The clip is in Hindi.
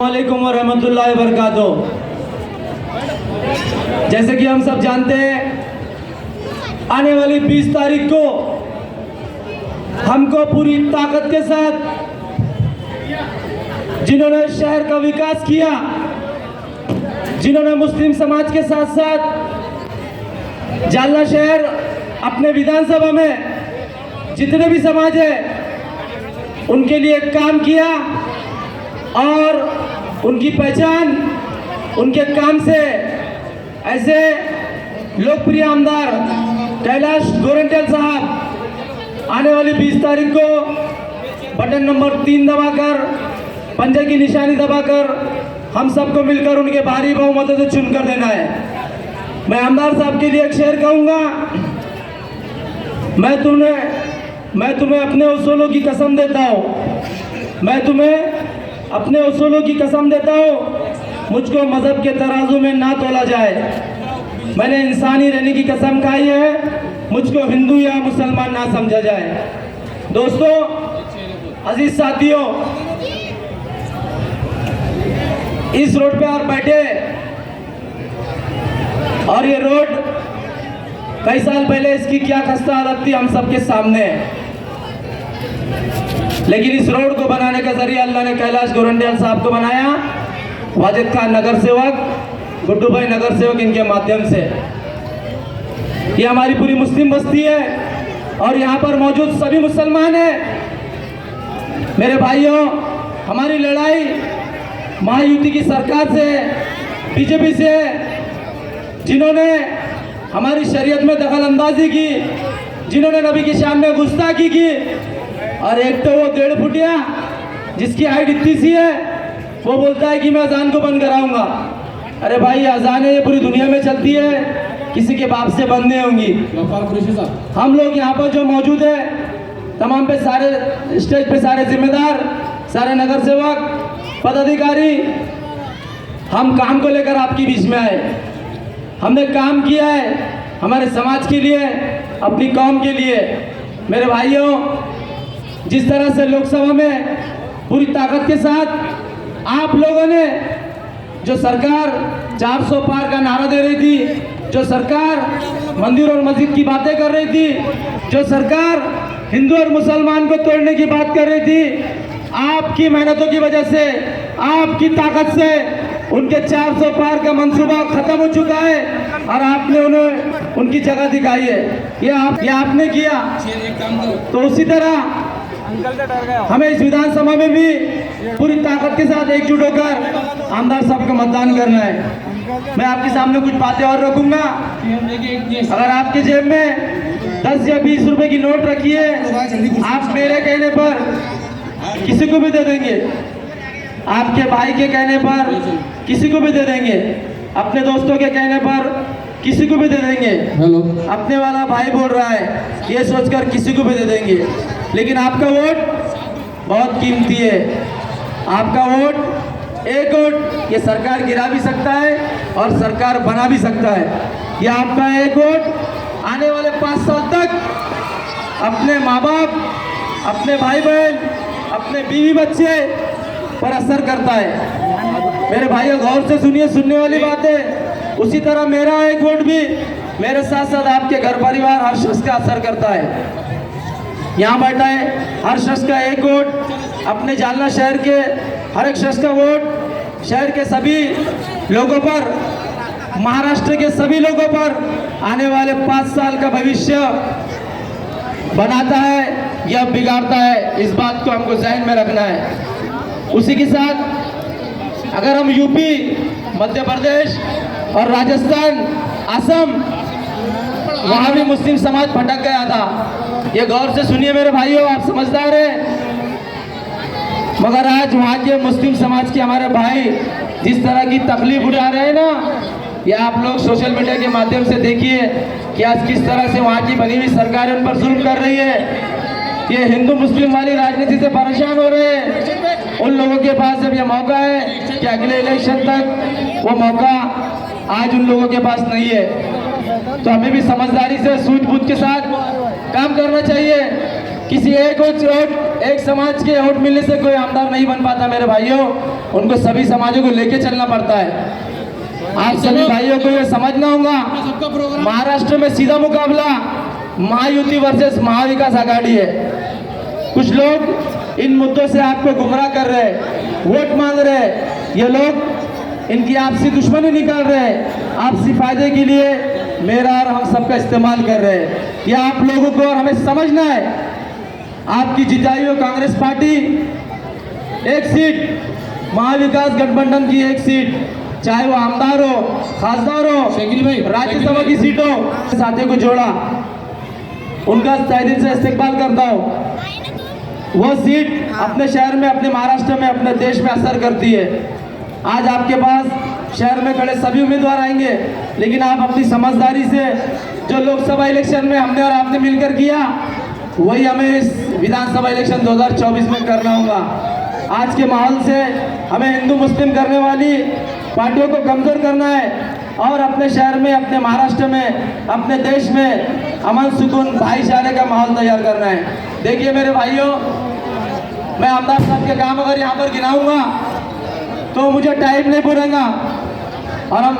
वालेकुम व रहमतुल्लाहि व बरकातुहू। जैसे कि हम सब जानते हैं, आने वाली 20 तारीख को हमको पूरी ताकत के साथ जिन्होंने शहर का विकास किया, जिन्होंने मुस्लिम समाज के साथ साथ जालना शहर अपने विधानसभा में जितने भी समाज है उनके लिए काम किया और उनकी पहचान उनके काम से ऐसे लोकप्रिय आमदार कैलाश गोरंट्याल साहब आने वाली 20 तारीख को बटन नंबर 3 दबाकर, पंजे की निशानी दबाकर हम सबको मिलकर उनके भारी बहुमतों से चुनकर देना है। मैं आमदार साहब के लिए एक शेर कहूँगा, मैं तुम्हें अपने उसूलों की कसम देता हूँ, मैं तुम्हें अपने उसूलों की कसम देता हूँ, मुझको मजहब के तराजू में ना तोला जाए। मैंने इंसानी रहने की कसम खाई है, मुझको हिंदू या मुसलमान ना समझा जाए। दोस्तों, अजीज साथियों, इस रोड पे आप बैठे और ये रोड कई साल पहले इसकी क्या खस्ता हालत थी हम सबके सामने है, लेकिन इस रोड को बनाने का जरिया अल्लाह ने कैलाश गोरंट्याल साहब को बनाया, वाजिद खान नगर सेवक, गुड्डू भाई नगर सेवक, इनके माध्यम से। ये हमारी पूरी मुस्लिम बस्ती है और यहाँ पर मौजूद सभी मुसलमान हैं। मेरे भाइयों, हमारी लड़ाई महायुति की सरकार से, बीजेपी से, जिन्होंने हमारी शरीयत में दखल अंदाजी की, जिन्होंने नबी की शान में गुस्ताखी की, और एक तो वो 1.5 फुटिया जिसकी हाइट इतनी सी है, वो बोलता है कि मैं अजान को बंद कराऊंगा। अरे भाई, अजान है ये पूरी दुनिया में चलती है, किसी के बाप से बंद नहीं होंगी। हम लोग यहाँ पर जो मौजूद है, तमाम पे सारे स्टेज पे सारे जिम्मेदार, सारे नगर सेवक, पदाधिकारी, हम काम को लेकर आपके बीच में आए। हमने काम किया है हमारे समाज के लिए, अपनी कौम के लिए। मेरे भाइयों, जिस तरह से लोकसभा में पूरी ताकत के साथ आप लोगों ने जो सरकार 400 पार का नारा दे रही थी, जो सरकार मंदिर और मस्जिद की बातें कर रही थी, जो सरकार हिंदू और मुसलमान को तोड़ने की बात कर रही थी, आपकी मेहनतों की वजह से, आपकी ताकत से उनके 400 पार का मंसूबा खत्म हो चुका है और आपने उन्हें उनकी जगह दिखाई है। ये आपने किया। तो उसी तरह हमें इस विधानसभा में भी पूरी ताकत के साथ एकजुट होकर आमदार साहब का मतदान करना है। मैं आपके सामने कुछ बातें और रखूंगा। अगर आपके जेब में 10 या 20 रुपए की नोट रखी है, आप मेरे कहने पर किसी को भी दे देंगे, आपके भाई के कहने पर किसी को भी दे देंगे, अपने दोस्तों के कहने पर किसी को भी दे देंगे। अपने वाला भाई बोल रहा है ये सोचकर किसी को भी दे देंगे, लेकिन आपका वोट बहुत कीमती है। आपका वोट, एक वोट, ये सरकार गिरा भी सकता है और सरकार बना भी सकता है। ये आपका एक वोट आने वाले 5 साल तक अपने माँ बाप, अपने भाई बहन, अपने बीवी बच्चे पर असर करता है। मेरे भाइयों, गौर से सुनिए, सुनने वाली बात है। उसी तरह मेरा एक वोट भी मेरे साथ साथ आपके घर परिवार हर शख्स का असर करता है। यहाँ बैठा है हर शख्स का एक वोट, अपने जालना शहर के हर एक शख्स का वोट शहर के सभी लोगों पर, महाराष्ट्र के सभी लोगों पर आने वाले 5 साल का भविष्य बनाता है या बिगाड़ता है, इस बात को हमको ज़हन में रखना है। उसी के साथ अगर हम यूपी, मध्य प्रदेश और राजस्थान, असम, वहाँ भी मुस्लिम समाज भटक गया था। ये गौर से सुनिए मेरे भाइयों, आप समझदार हैं, मगर आज वहाँ के मुस्लिम समाज के हमारे भाई जिस तरह की तकलीफ उठा रहे हैं ना, ये आप लोग सोशल मीडिया के माध्यम से देखिए कि आज किस तरह से वहाँ की बनी हुई सरकार उन पर जुल्म कर रही है। ये हिंदू मुस्लिम वाली राजनीति से परेशान हो रहे हैं। उन लोगों के पास अब यह मौका है कि अगले इलेक्शन तक वो मौका आज उन लोगों के पास नहीं है। तो हमें भी समझदारी से, सूझबूझ के साथ काम करना चाहिए। किसी एक समाज के वोट मिलने से कोई आमदार नहीं बन पाता मेरे भाइयों, उनको सभी समाजों को लेके चलना पड़ता है। आप सभी भाइयों को ये समझना होगा, महाराष्ट्र में सीधा मुकाबला महायुति वर्सेस महाविकास आघाड़ी है। कुछ लोग इन मुद्दों से आपको गुमराह कर रहे हैं, वोट मांग रहे हैं, ये लोग इनकी आपसी दुश्मनी निकाल रहे हैं, आपसी फायदे के लिए मेरा और हम सबका इस्तेमाल कर रहे हैं। यह आप लोगों को और हमें समझना है। आपकी जिताई हुई कांग्रेस पार्टी एक सीट, महाविकास गठबंधन की एक सीट, चाहे वो आमदार हो, खासदार हो, राज्यसभा की सीट हो, साथियों को जोड़ा, उनका तहे दिल से इस्तेमाल करता हूँ। वो सीट अपने शहर में, अपने महाराष्ट्र में, अपने देश में असर करती है। आज आपके पास शहर में खड़े सभी उम्मीदवार आएंगे, लेकिन आप अपनी समझदारी से जो लोकसभा इलेक्शन में हमने और आपने मिलकर किया, वही हमें इस विधानसभा इलेक्शन 2024 में करना होगा। आज के माहौल से हमें हिंदू मुस्लिम करने वाली पार्टियों को कमजोर करना है और अपने शहर में, अपने महाराष्ट्र में, अपने देश में अमन सुकून भाईचारे का माहौल तैयार करना है। देखिए मेरे भाइयों, मैं आमदार साहब के काम अगर यहाँ पर गिनाऊंगा तो मुझे टाइम नहीं पूरेगा और हम